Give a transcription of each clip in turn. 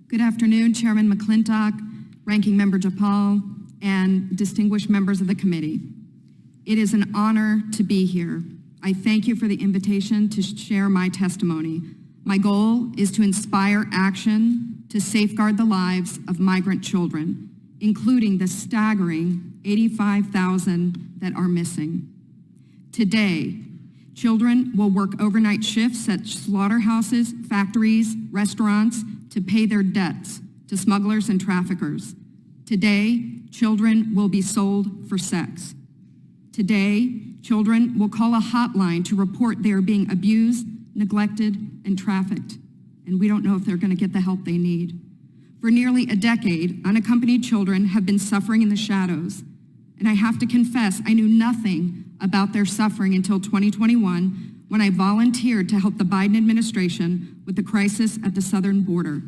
Good afternoon, Chairman McClintock, Ranking Member Japal, and distinguished members of the committee. It is an honor to be here. I thank you for the invitation to share my testimony. My goal is to inspire action to safeguard the lives of migrant children, including the staggering 85,000 that are missing. Today, children will work overnight shifts at slaughterhouses, factories, restaurants to pay their debts to smugglers and traffickers. Today, children will be sold for sex. Today, children will call a hotline to report they are being abused, neglected, and trafficked, and we don't know if they're going to get the help they need. For nearly a decade, unaccompanied children have been suffering in the shadows, and I have to confess I knew nothing about their suffering until 2021 when I volunteered to help the Biden administration with the crisis at the southern border.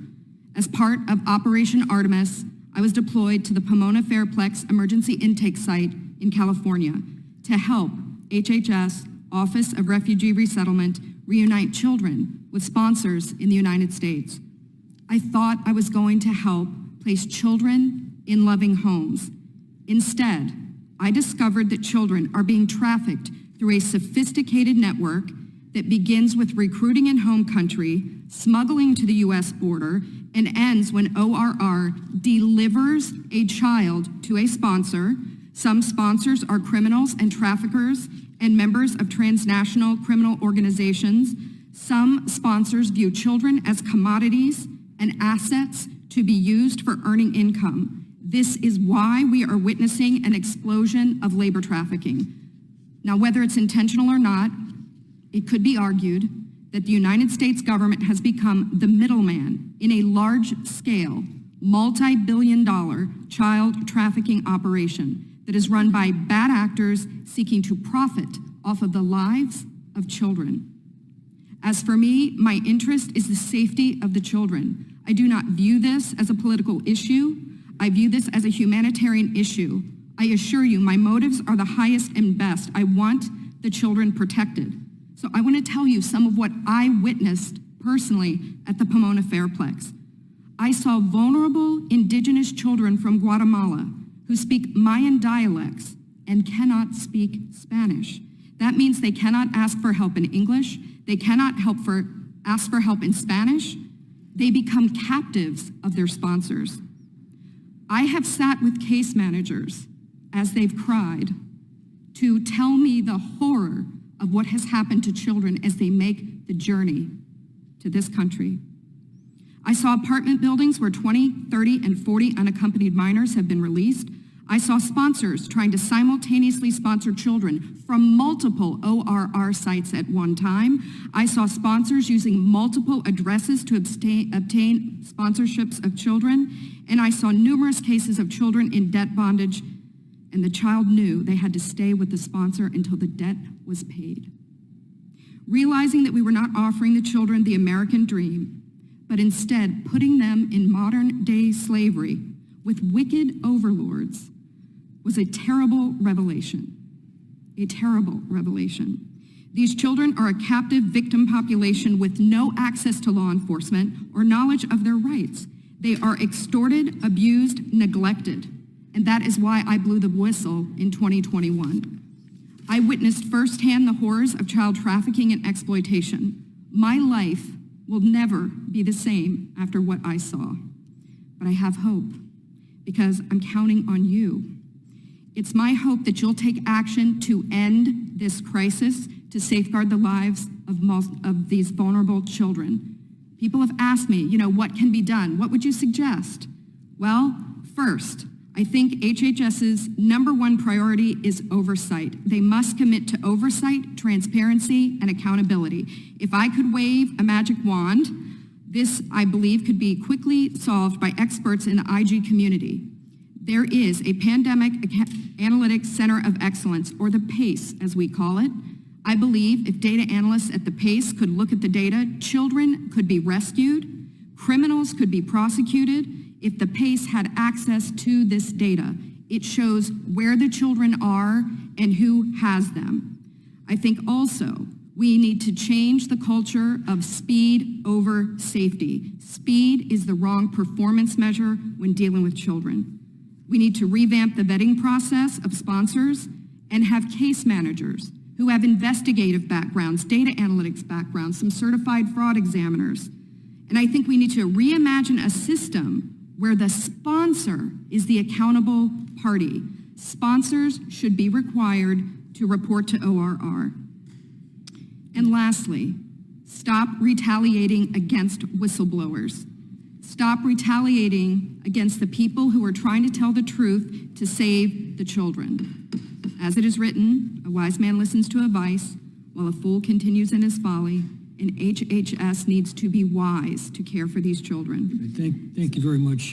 As part of Operation Artemis, I was deployed to the Pomona Fairplex Emergency Intake Site in California to help HHS, Office of Refugee Resettlement, reunite children with sponsors in the United States. I thought I was going to help place children in loving homes. Instead, I discovered that children are being trafficked through a sophisticated network that begins with recruiting in home country, smuggling to the US border, and ends when ORR delivers a child to a sponsor. Some sponsors are criminals and traffickers and members of transnational criminal organizations. Some sponsors view children as commodities and assets to be used for earning income. This is why we are witnessing an explosion of labor trafficking. Now, whether it's intentional or not, it could be argued that the United States government has become the middleman in a large-scale, multi-billion-dollar child trafficking operation that is run by bad actors seeking to profit off of the lives of children. As for me, my interest is the safety of the children. I do not view this as a political issue. I view this as a humanitarian issue. I assure you, my motives are the highest and best. I want the children protected. So I want to tell you some of what I witnessed personally at the Pomona Fairplex. I saw vulnerable indigenous children from Guatemala who speak Mayan dialects and cannot speak Spanish. That means they cannot ask for help in English. They cannot ask for help in Spanish. They become captives of their sponsors. I have sat with case managers as they've cried to tell me the horror of what has happened to children as they make the journey to this country. I saw apartment buildings where 20, 30, and 40 unaccompanied minors have been released. I saw sponsors trying to simultaneously sponsor children from multiple ORR sites at one time. I saw sponsors using multiple addresses to obtain sponsorships of children. And I saw numerous cases of children in debt bondage, and the child knew they had to stay with the sponsor until the debt was paid. Realizing that we were not offering the children the American dream, but instead putting them in modern-day slavery with wicked overlords was a terrible revelation. A terrible revelation. These children are a captive victim population with no access to law enforcement or knowledge of their rights. They are extorted, abused, neglected, and that is why I blew the whistle in 2021. I witnessed firsthand the horrors of child trafficking and exploitation. My life will never be the same after what I saw, but I have hope because I'm counting on you. It's my hope that you'll take action to end this crisis to safeguard the lives of these vulnerable children. People have asked me, what can be done? What would you suggest? Well, first, I think HHS's #1 priority is oversight. They must commit to oversight, transparency, and accountability. If I could wave a magic wand, this, I believe, could be quickly solved by experts in the IG community. There is a Pandemic Analytics Center of Excellence, or the PACE, as we call it. I believe if data analysts at the PACE could look at the data, children could be rescued, criminals could be prosecuted if the PACE had access to this data. It shows where the children are and who has them. I think also We need to change the culture of speed over safety. Speed is the wrong performance measure when dealing with children. We need to revamp the vetting process of sponsors and have case managers who have investigative backgrounds, data analytics backgrounds, some certified fraud examiners. And I think we need to reimagine a system where the sponsor is the accountable party. Sponsors should be required to report to ORR. And lastly, stop retaliating against whistleblowers. Stop retaliating against the people who are trying to tell the truth to save the children. As it is written, a wise man listens to advice while a fool continues in his folly, and HHS needs to be wise to care for these children. Thank you very much.